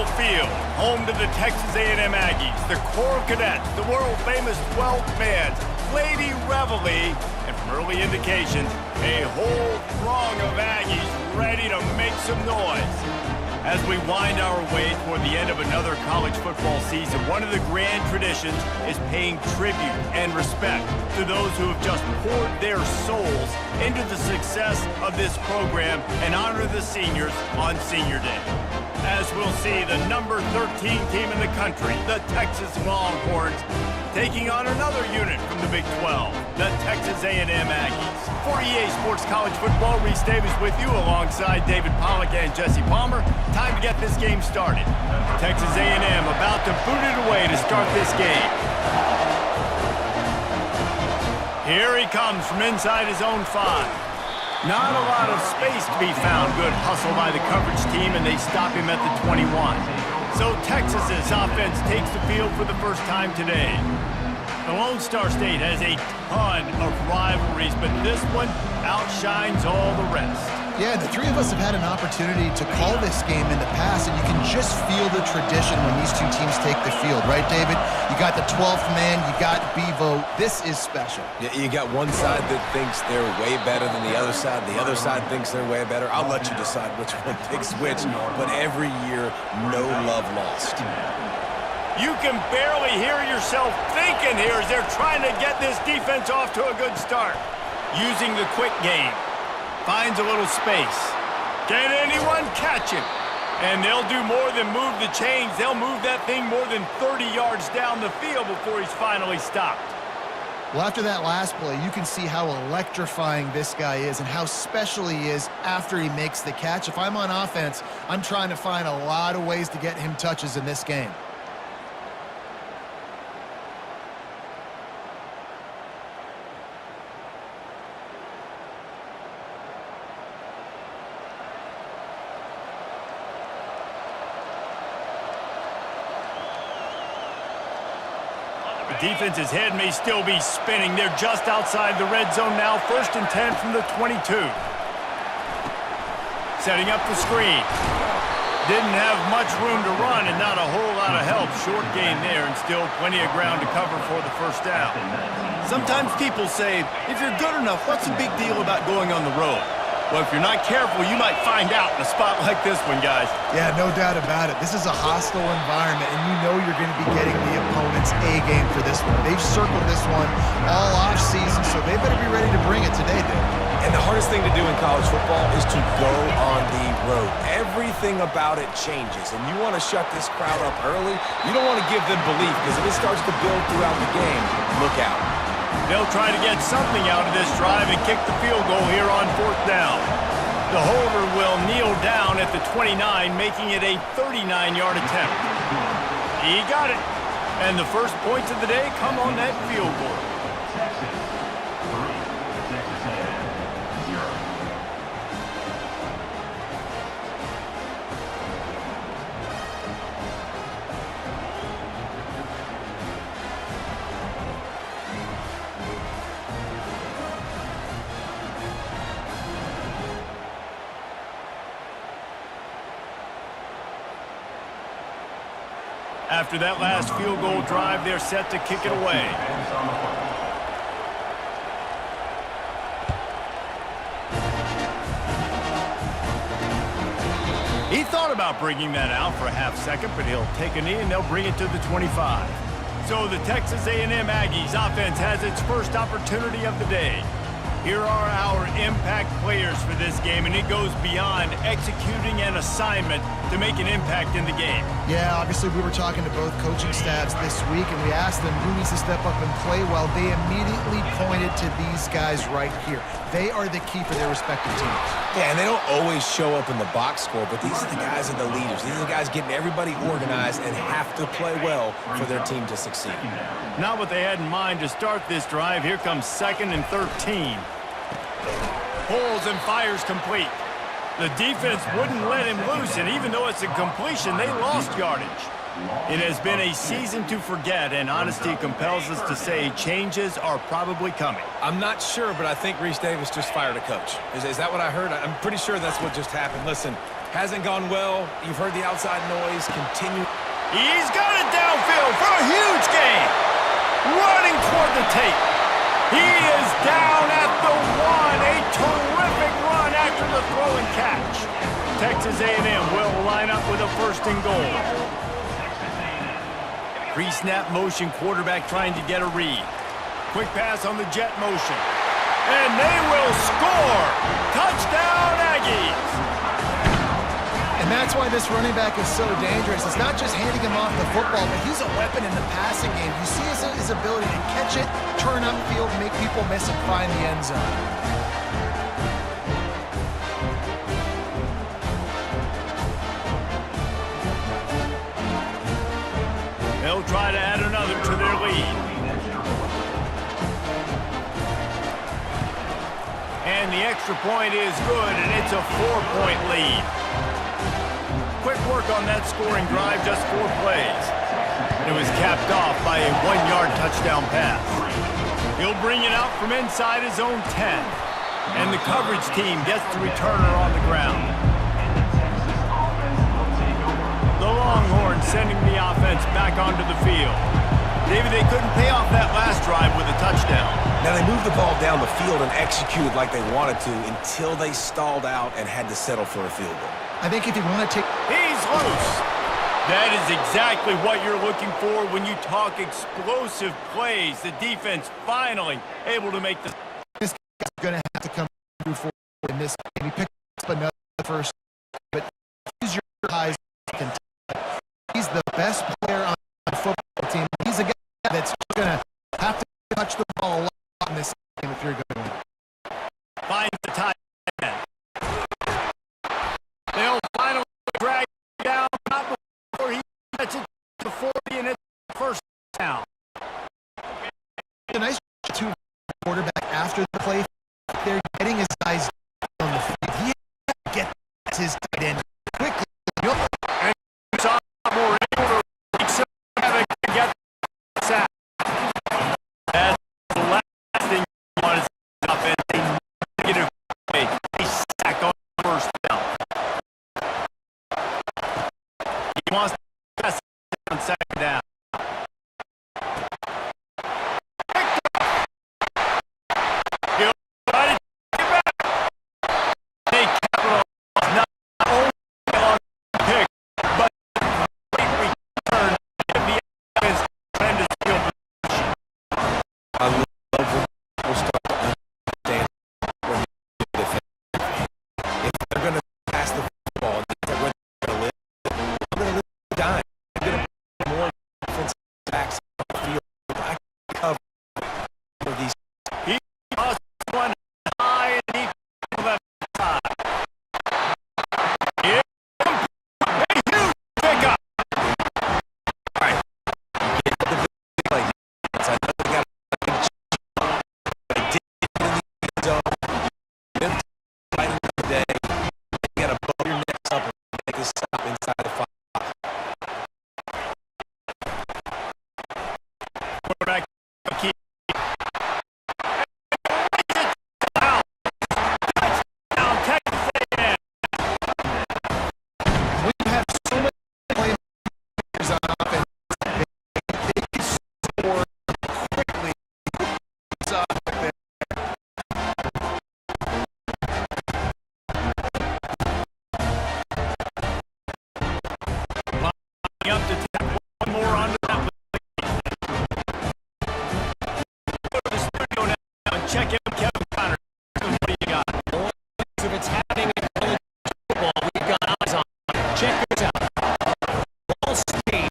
Lambeau Field, home to the Texas A&M Aggies, the Corps of Cadets, the world-famous 12th Bands, Lady Reveille, and from early indications, a whole throng of Aggies ready to make some noise. As we wind our way toward the end of another college football season, one of the grand traditions is paying tribute and respect to those who have just poured their souls into the success of this program and honor the seniors on Senior Day. As we'll see, the number 13 team in the country, the Texas Longhorns, taking on another unit from the Big 12, the Texas A&M Aggies. For EA Sports College Football, Reese Davis with you alongside David Pollack and Jesse Palmer. Time to get this game started. Texas A&M about to boot it away to start this game. Here he comes from inside his own 5. Not a lot of space to be found. Good hustle by the coverage team, and they stop him at the 21. So Texas's offense takes the field for the first time today. The Lone Star State has a ton of rivalries, but this one outshines all the rest. Yeah, the three of us have had an opportunity to call this game in the past, and you can just feel the tradition when these two teams take the field, right, David? You got the 12th man, you got Bevo. This is special. Yeah, you got one side that thinks they're way better than the other side side thinks they're way better. I'll let you decide which one picks which, but every year, no love lost. You can barely hear yourself thinking here as they're trying to get this defense off to a good start. Using the quick game. Finds a little space. Can anyone catch him? And they'll do more than move the chains. They'll move that thing more than 30 yards down the field before he's finally stopped. Well, after that last play, you can see how electrifying this guy is and how special he is after he makes the catch. If I'm on offense, I'm trying to find a lot of ways to get him touches in this game. The defense's head may still be spinning. They're just outside the red zone now. 1st and 10 from the 22. Setting up the screen. Didn't have much room to run and not a whole lot of help. Short gain there and still plenty of ground to cover for the first down. Sometimes people say, if you're good enough, what's the big deal about going on the road? Well, if you're not careful, you might find out in a spot like this one, guys. Yeah, no doubt about it. This is a hostile environment, and you know you're going to be getting the opponent's A-game for this one. They've circled this one all off-season, so they better be ready to bring it today, Dave. And the hardest thing to do in college football is to go on the road. Everything about it changes, and you want to shut this crowd up early. You don't want to give them belief, because if it starts to build throughout the game, look out. They'll try to get something out of this drive and kick the field goal here on 4th down. The holder will kneel down at the 29, making it a 39-yard attempt. He got it. And the first points of the day come on that field goal. After that last field goal drive, they're set to kick it away. He thought about bringing that out for a half second, but he'll take a knee and they'll bring it to the 25. So the Texas A&M Aggies offense has its first opportunity of the day. Here are our impact players for this game, and it goes beyond executing an assignment to make an impact in the game. Yeah, obviously we were talking to both coaching staffs this week, and we asked them who needs to step up and play well. They immediately pointed to these guys right here. They are the key for their respective teams. Yeah, and they don't always show up in the box score, but these are the guys that are the leaders. These are the guys getting everybody organized and have to play well for their team to succeed. Not what they had in mind to start this drive. Here comes 2nd and 13. Pulls and fires complete. The defense wouldn't let him loose, and even though it's a completion, they lost yardage. It has been a season to forget, and honesty compels us to say changes are probably coming. I'm not sure, but I think Reese Davis just fired a coach. Is that what I heard? I'm pretty sure that's what just happened. Listen, Hasn't gone well. You've heard the outside noise. Continue. He's got it downfield for a huge gain. Running toward the tape. He is down at the 1. A terrific run after the throw and catch. Texas A&M will line up with a 1st and goal. Pre-snap motion, quarterback trying to get a read. Quick pass on the jet motion. And they will score! Touchdown, Aggies! And that's why this running back is so dangerous. It's not just handing him off the football, but he's a weapon in the passing game. You see his ability to catch it, turn upfield, make people miss, and find the end zone. They'll try to add another to their lead. And the extra point is good, and it's a 4-point lead. Quick work on that scoring drive, just 4 plays. It was capped off by a 1-yard touchdown pass. He'll bring it out from inside his own 10. And the coverage team gets the returner on the ground. The Longhorns sending the offense back onto the field. David, they couldn't pay off that last drive with a touchdown. Now, they moved the ball down the field and executed like they wanted to until they stalled out and had to settle for a field goal. I think if you want to take... He's loose. That is exactly what you're looking for when you talk explosive plays. The defense finally able to make the... This guy's going to have to come through for in this game. He picked up another first, but use your eyes. He's the best player on the football team. He's a guy that's going to have to touch the ball a lot in this game if you're going to win. Finds the tight end. They'll finally drag down not before he gets it to 40 and it's first down. A nice two quarterback after the play. They're getting his eyes on the field. He gets his tight end quickly. And sophomore able to reach havoc to get the sack. That's the last thing you want to see offense. A negative play. He sacked on first down. He wants to pass on second down. He'll try to get back. They capitalize not only on the pick, but great return to the offense tremendous field position. I love when people start to understand when you defend. If they're going to pass the football, if they're going to live, I'm going to live dying. I'm going to put more defensive backs on the field. I can cover for these. He lost one high and deep to the left side. Yeah. A huge pickup. All right. Get the big play. I know they got a big shot. They did it in the end zone. Them right in the day. You got to bow your necks up and make a stop inside the 5. Quarterback keep. Touchdown, Texas A&M. When you have so many playmakers on offense, they can score quickly. So, Lining up to tackle one more onto that. Go to the studio now and check in with Kevin Connor. What do you got? If it's happening in college football, we've got eyes on it. Check this out. Ball speed,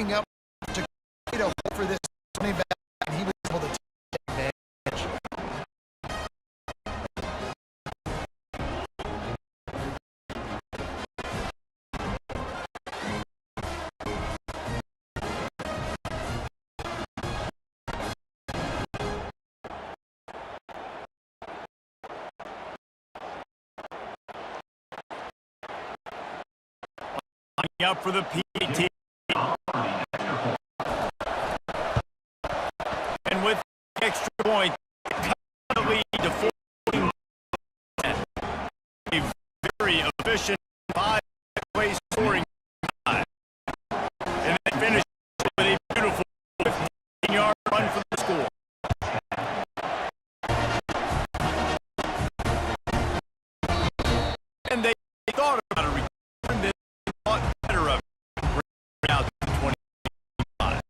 backing up to create a hole for this running back, and he was able to take advantage. Up for the PT. And with the extra point, cut the lead to 14-10. A very efficient 5-play scoring time. And then finish with a beautiful 15-yard run for the score. And they thought about a return. Better of it. Out to 25.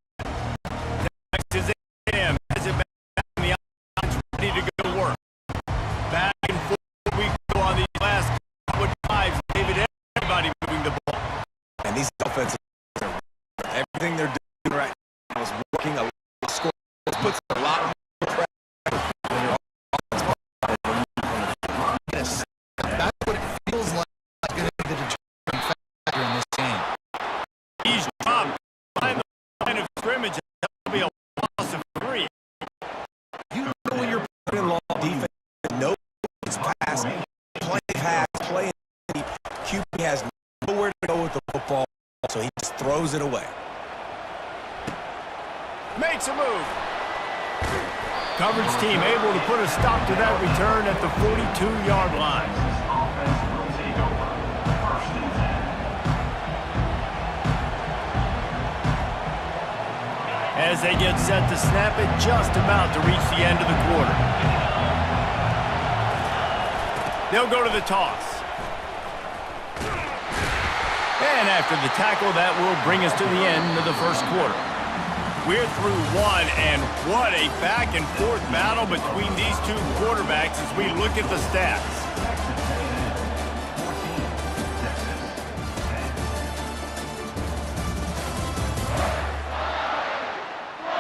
Next is A&M. Has it back in the offense, ready to go to work. Back and forth we go on these last couple of drives. David, everybody moving the ball. And these offenses, everything they're doing right now is working. A lot of score puts a lot more pressure on your offense. Yes, that's what it feels like going to be the determining factor in this game. He's dropped behind the line of scrimmage. That'll be a loss of 3. You know when you're playing long defense, no it's pass, play deep. QB has nowhere to go with the football, so he just throws it away. Makes a move. Coverage team able to put a stop to that return at the 42-yard line. As they get set to snap it, just about to reach the end of the quarter. They'll go to the toss. And after the tackle, that will bring us to the end of the first quarter. We're through one, and what a back-and-forth battle between these two quarterbacks as we look at the stats.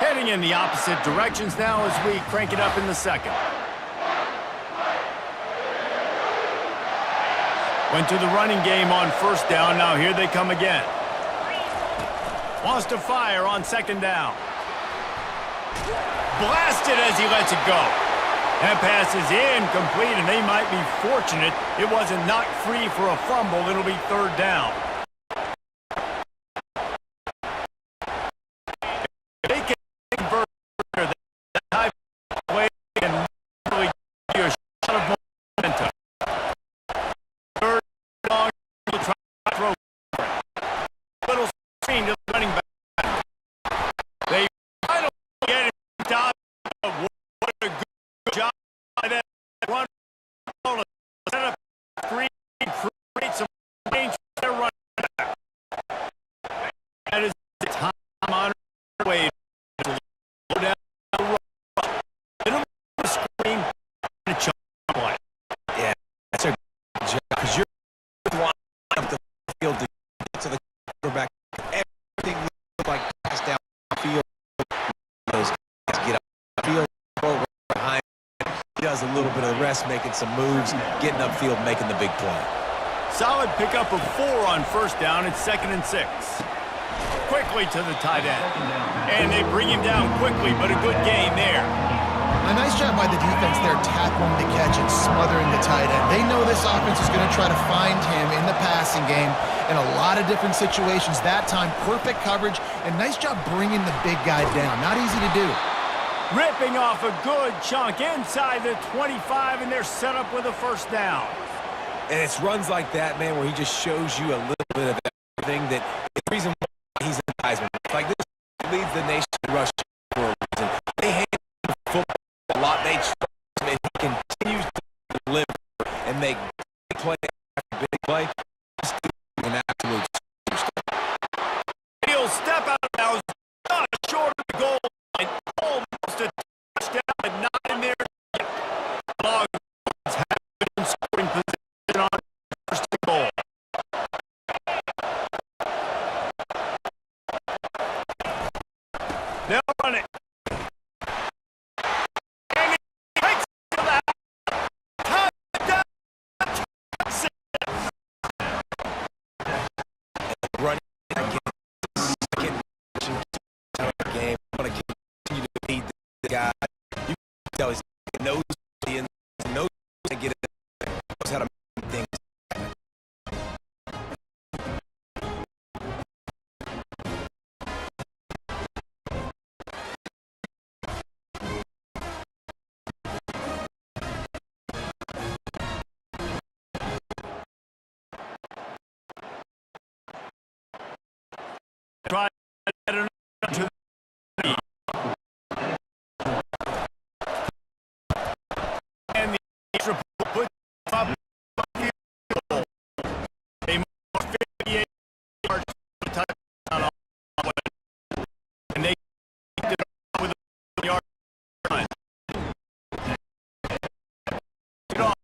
Heading in the opposite directions now as we crank it up in the second. Went to the running game on first down. Now here they come again. Wants to fire on second down. Blasted as he lets it go. That pass is incomplete, and they might be fortunate it wasn't knocked free for a fumble. It'll be third down. They can convert that type of play and really give you a shot of momentum. Third long, he'll try to throw. Little screen to the running back. They finally get it top. What a good job by that run. Set up screen, create some range for their running back. That is the time-honored way to slow down the run. Little screen and a chunk play. Yeah, that's a good job because you're lining up the field to get to the quarterback. Everything looks like pass down the field. Those guys get up the field, throw right behind. He does a little bit of the rest, making some moves, getting upfield, making the big play. Solid pickup of 4 on first down. It's 2nd and 6. Quickly to the tight end. And they bring him down quickly, but a good gain there. A nice job by the defense there, tackling the catch and smothering the tight end. They know this offense is going to try to find him in the passing game in a lot of different situations. That time, perfect coverage, and nice job bringing the big guy down. Not easy to do. Ripping off a good chunk inside the 25, and they're set up with a first down. And it's runs like that, man, where he just shows you a little bit of everything that is the reason why he's an Heisman. Like this leads the nation in rushing for a reason. They hand him football a lot. They trust him, and he continues to deliver and make big play after big play. Just an absolute superstar. He'll step out of bounds, not short of the goal line, almost a touchdown, but not in there yet. Longhorns have been in scoring position on first and goal. They'll run it. And he takes it to the touchdown. Running again, second game. I'm going to continue to lead the guy. You can tell he knows the knows to get it, knows how to make things happen. Try to the and the extra put up field goal. They marked 58 yards for the touchdown on it. And they kicked it off with a yard run. Get off.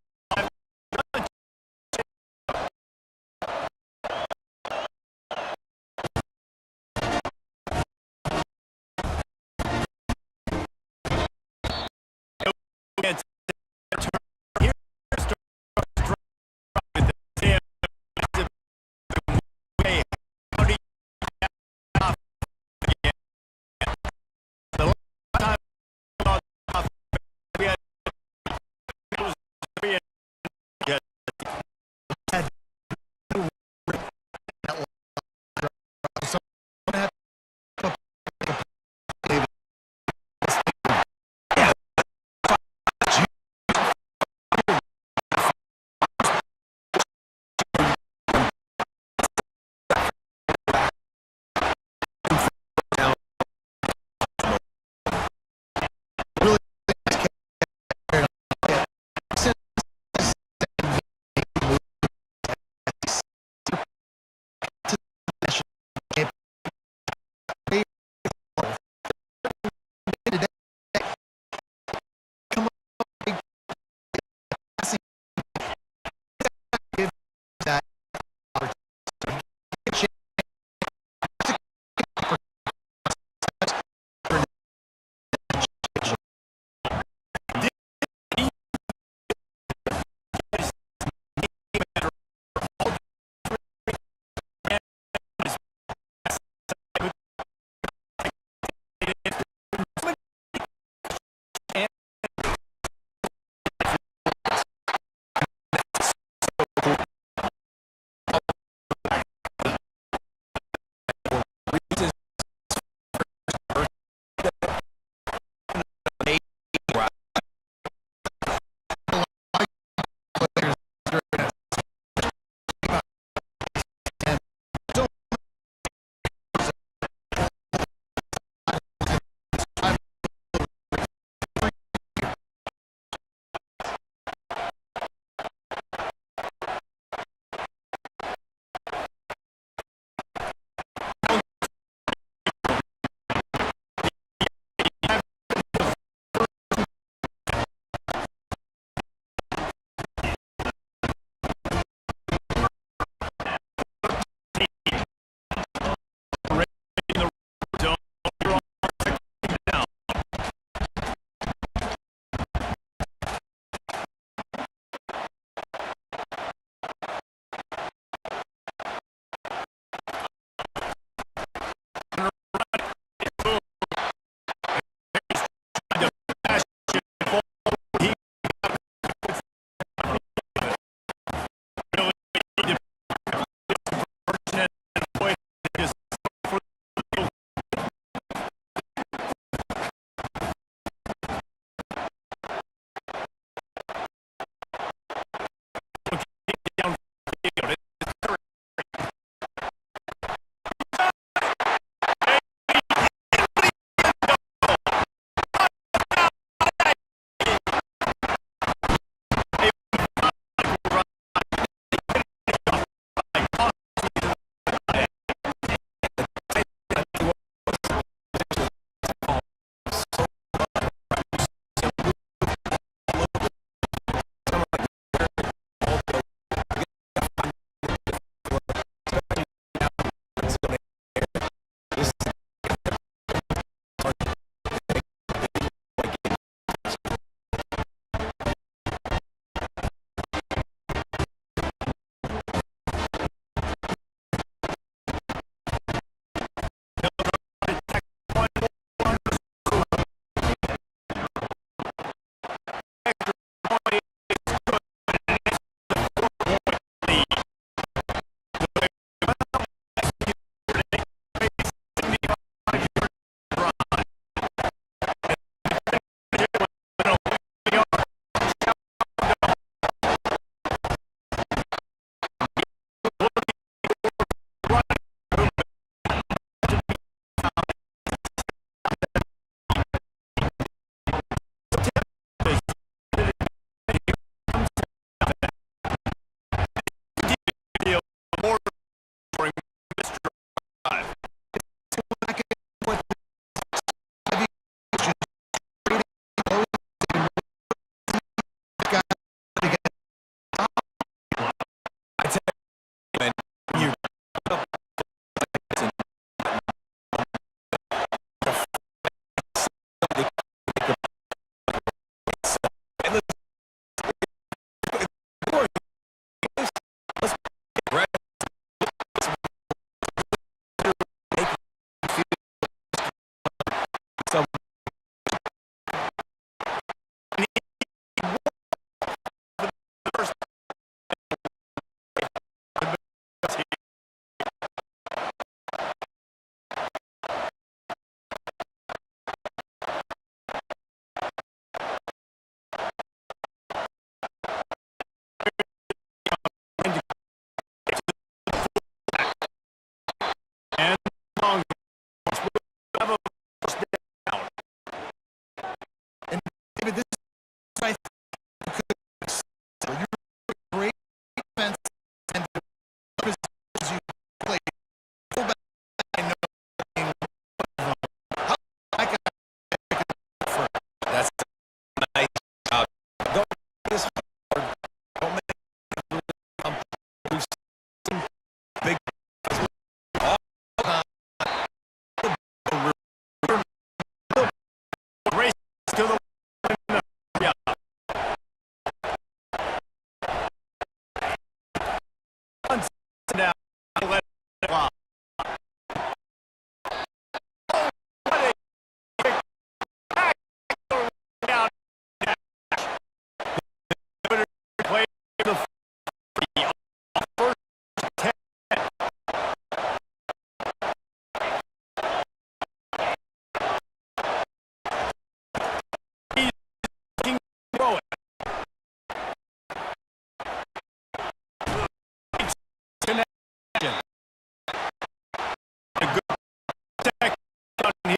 seconds on here.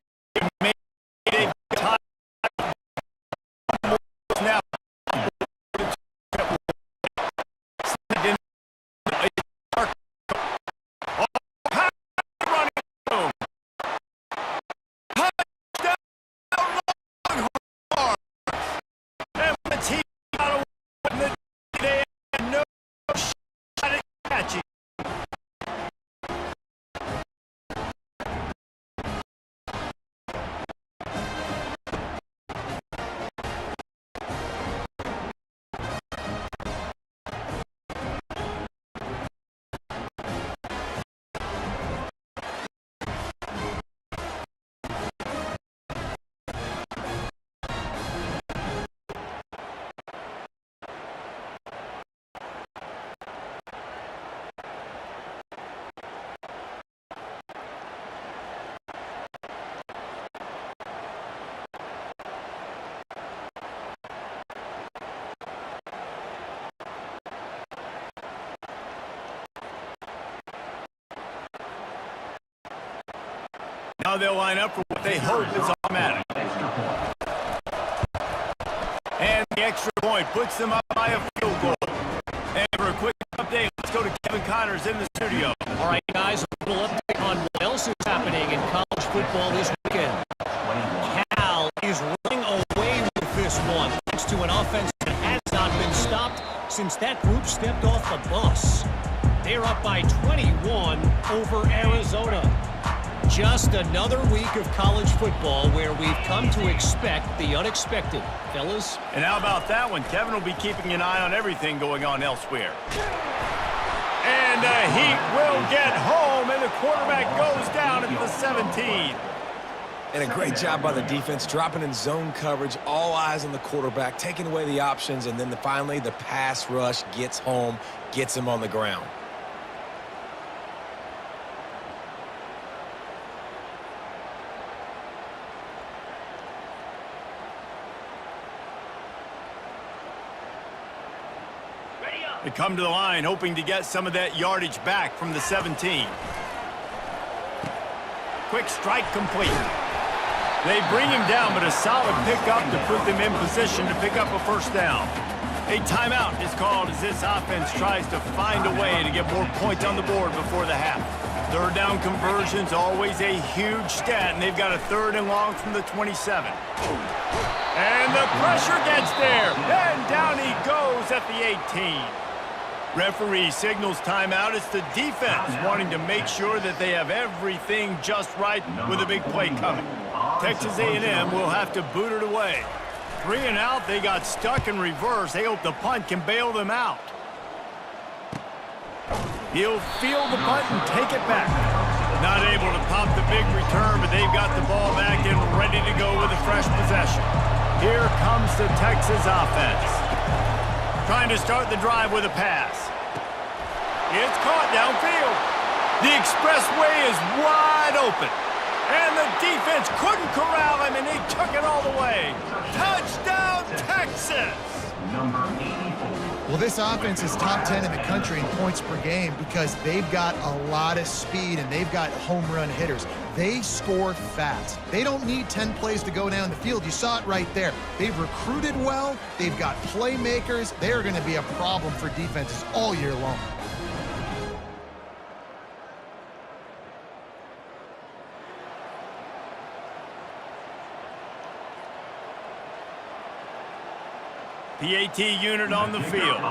Maybe time. Snap. Now they'll line up for what they hope is automatic. And the extra point puts them up by a field goal. And for a quick update, let's go to Kevin Connors in the studio. All right, guys, a little update on what else is happening in college football this weekend. Cal is running away with this one, thanks to an offense that has not been stopped since that group stepped off the bus. They're up by 21 over Arizona. Just another week of college football where we've come to expect the unexpected. Fellas? And how about that one? Kevin will be keeping an eye on everything going on elsewhere. And the Heat will get home, and the quarterback goes down at the 17. And a great job by the defense, dropping in zone coverage, all eyes on the quarterback, taking away the options, and then finally the pass rush gets home, gets him on the ground. They come to the line hoping to get some of that yardage back from the 17. Quick strike complete. They bring him down, but a solid pickup to put them in position to pick up a first down. A timeout is called as this offense tries to find a way to get more points on the board before the half. Third down conversion's always a huge stat, and they've got a 3rd and long from the 27. And the pressure gets there, and down he goes at the 18. Referee signals timeout. It's the defense wanting to make sure that they have everything just right with a big play coming. Texas A&M will have to boot it away. 3 and out, they got stuck in reverse. They hope the punt can bail them out. He'll field the punt and take it back. Not able to pop the big return, but they've got the ball back and ready to go with a fresh possession. Here comes the Texas offense. Trying to start the drive with a pass. It's caught downfield. The expressway is wide open. And the defense couldn't corral him, and they took it all the way. Touchdown, Texas! Well, this offense is top 10 in the country in points per game because they've got a lot of speed and they've got home run hitters. They score fast. They don't need 10 plays to go down the field. You saw it right there. They've recruited well. They've got playmakers. They're going to be a problem for defenses all year long. PAT unit on the field.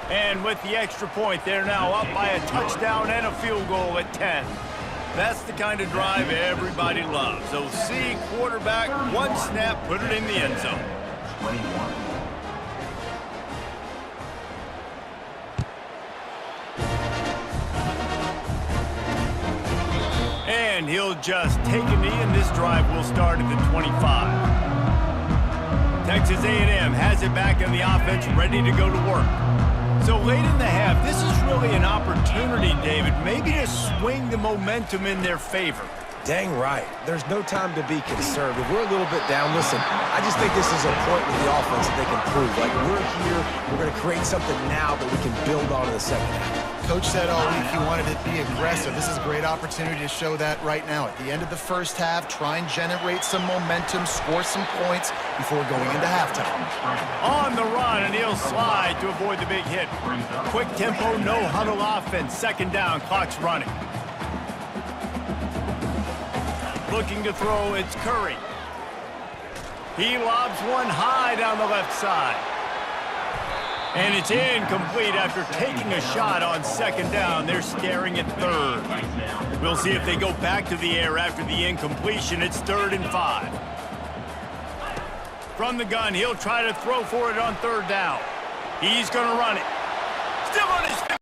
And with the extra point, they're now up by a touchdown and a field goal at 10. That's the kind of drive everybody loves. So see quarterback, one snap, put it in the end zone. 21. And he'll just take a knee, and this drive will start at the 25. Texas A&M has it back in the offense, ready to go to work. So late in the half, this is really an opportunity, David, maybe to swing the momentum in their favor. Dang right. There's no time to be concerned. If we're a little bit down, listen, I just think this is a point with the offense that they can prove. Like, we're here, we're going to create something now that we can build on in the second half. Coach said all week he wanted to be aggressive. This is a great opportunity to show that right now. At the end of the first half, try and generate some momentum, score some points before going into halftime. On the run, and he'll slide to avoid the big hit. Quick tempo, no huddle offense. Second down, clock's running. Looking to throw, it's Curry. He lobs one high down the left side. And it's incomplete after taking a shot on second down. They're staring at third. We'll see if they go back to the air after the incompletion. It's 3rd and 5. From the gun, he'll try to throw for it on third down. He's going to run it. Still on his feet.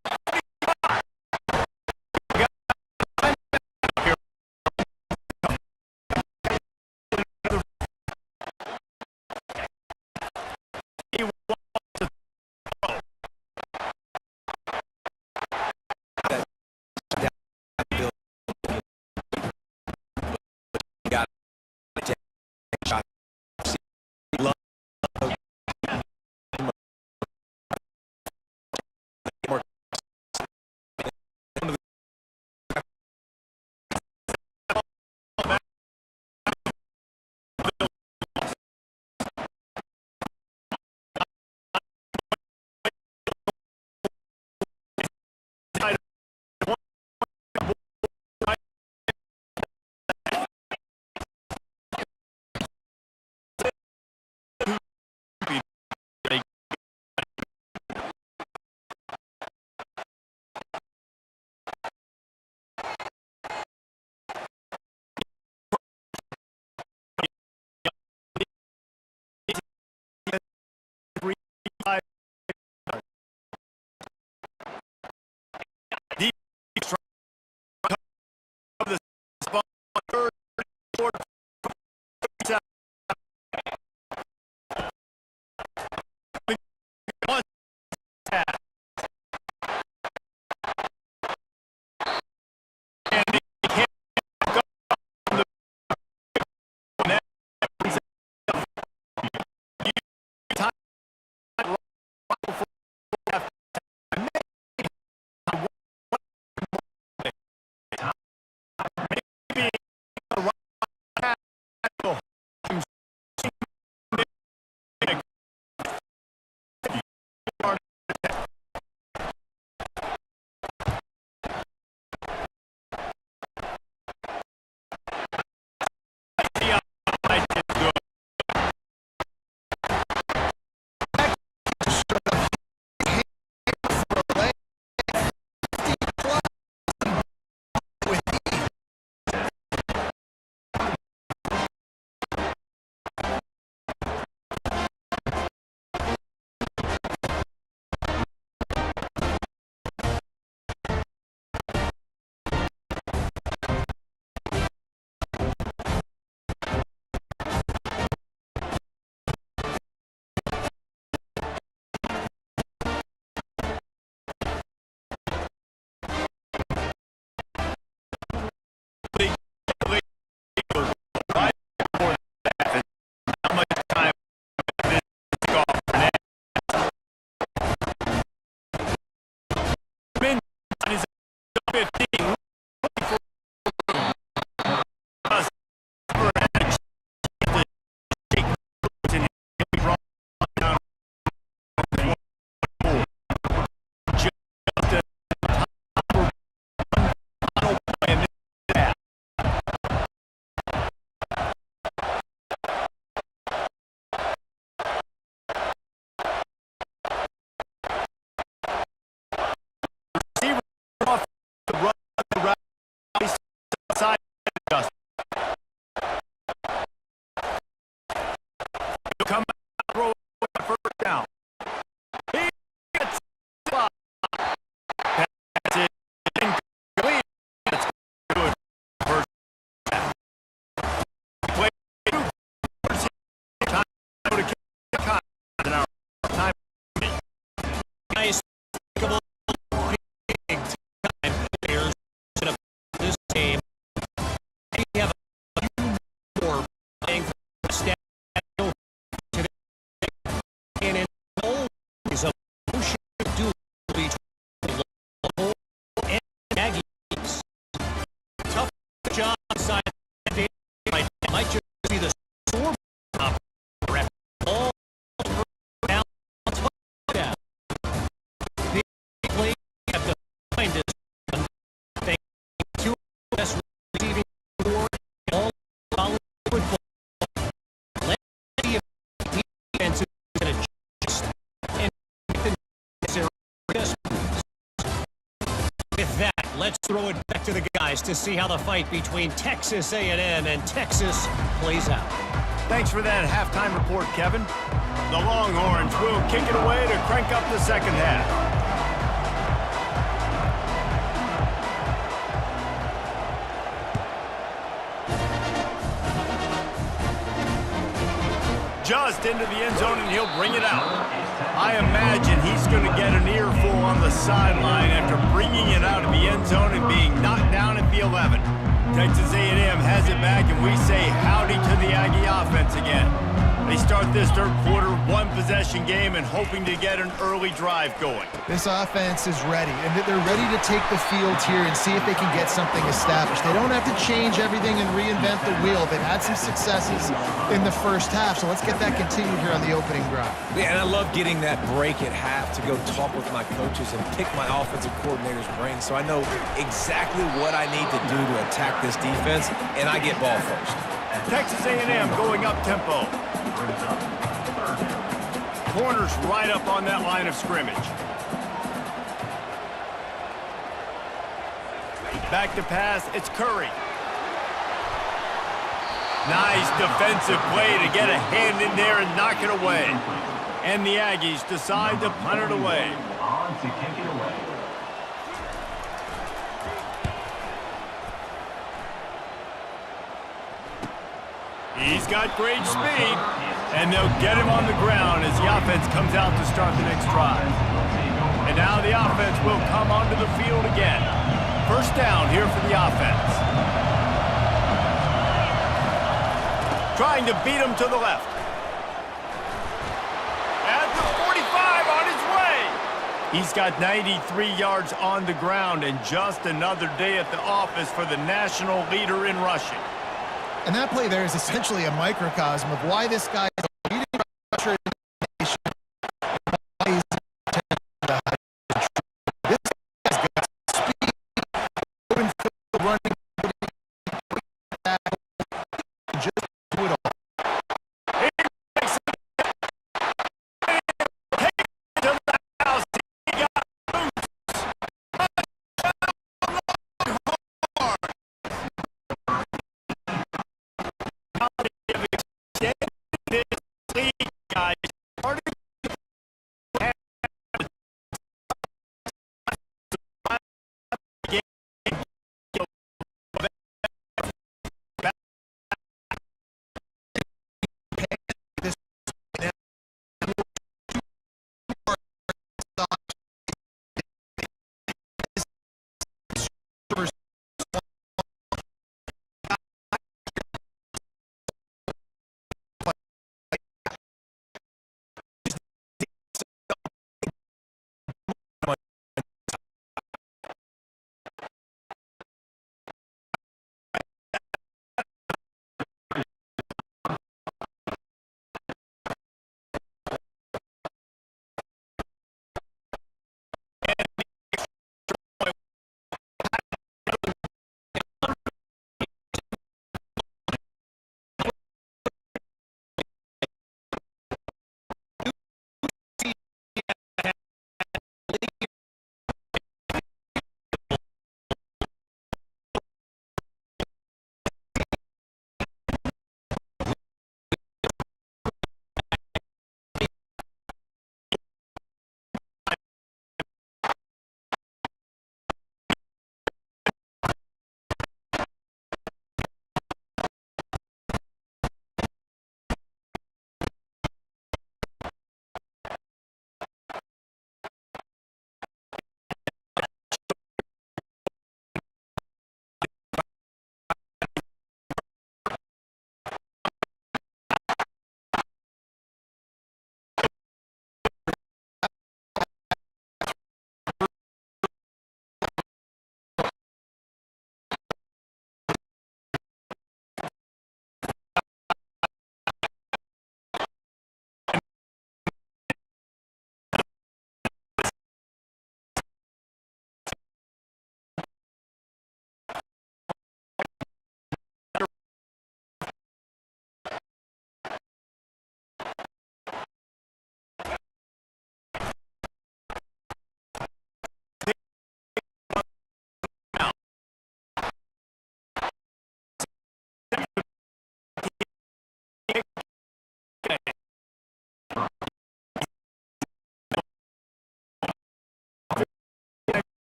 With that, let's throw it back to the guys to see how the fight between Texas A&M and Texas plays out. Thanks for that halftime report, Kevin. The Longhorns will kick it away to crank up the second half. Just into the end zone, and he'll bring it out. I imagine he's going to get an earful on the sideline after bringing it out of the end zone and being knocked down at the 11. Texas A&M has it back, and we say howdy to the Aggie offense again. They start this third quarter, one-possession game, and hoping to get an early drive going. This offense is ready, and they're ready to take the field here and see if they can get something established. They don't have to change everything and reinvent the wheel. They've had some successes in the first half, so let's get that continued here on the opening drive. Yeah, and I love getting that break at half to go talk with my coaches and pick my offensive coordinator's brain so I know exactly what I need to do to attack this defense, and I get ball first. Texas A&M going up tempo. Corners right up on that line of scrimmage. Back to pass, it's Curry. Nice defensive play to get a hand in there and knock it away. And the Aggies decide to punt it away. On to kick it away. He's got great speed, and they'll get him on the ground as the offense comes out to start the next drive. And now the offense will come onto the field again. First down here for the offense. Trying to beat him to the left. At the 45 on his way. He's got 93 yards on the ground, and just another day at the office for the national leader in rushing. And that play there is essentially a microcosm of why this guy is a leading rusher in the nation. Why he's the high. This guy's got speed, open field running, just do it all.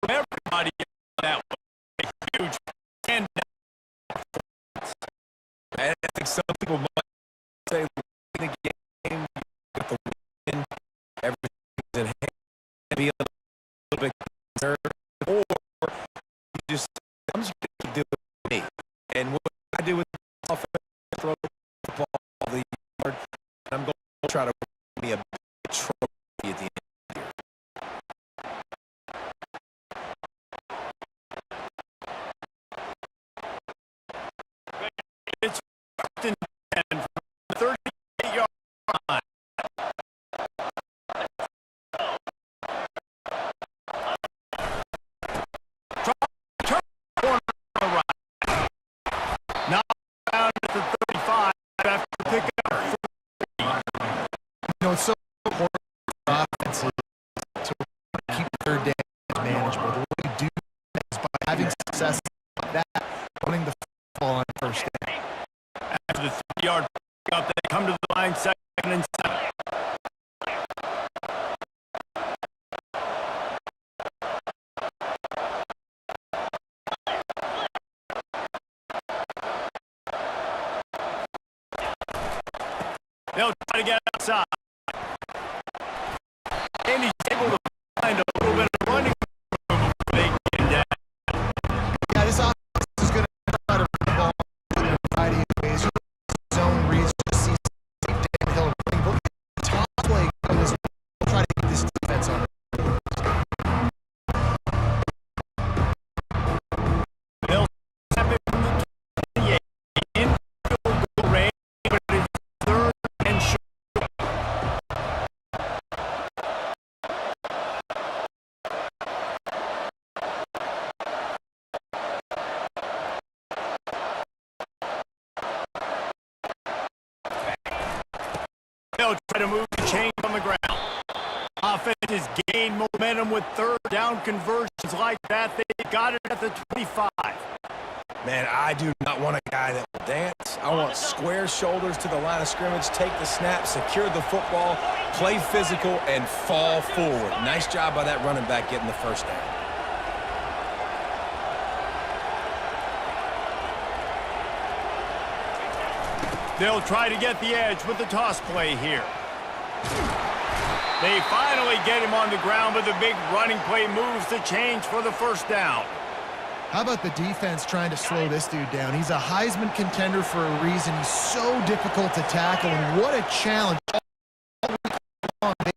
Everybody that was a huge and I think some people might say the game with the win, everything's in hand, be a little bit concerned, or you just I'm just going to do with me. And what I do with offense, throw the football the yard, and I'm going to try to win me a big trophy at the end. it's 10 from the 38-yard line. Turn corner on the right. Now down at the 35 after pick up. It's so important for offenses to keep third down manageable. The way you do that is by having success like that, running the football on first down. After the 3-yard pick up, they come to the line, 2nd and 7. They'll try to get outside. And he's able to find a little bit of running room before they get him down. Yeah, this offense is going to try to run the ball in a variety of ways. Zone reads, just see downhill running. Look at the top play on this. We'll try to get this defense on. They'll snap it from the 28 in field goal range, but it's 3rd and short. They'll try to move the chain on the ground. Offense has gained momentum with 3rd down conversions like that. They got it at the 25. Man, I do not want a guy that will dance. I want square shoulders to the line of scrimmage, take the snap, secure the football, play physical, and fall forward. Nice job by that running back getting the first down. They'll try to get the edge with the toss play here. They finally get him on the ground, but the big running play moves the chains for the first down. How about the defense trying to slow this dude down? He's a Heisman contender for a reason. He's so difficult to tackle, and what a challenge. They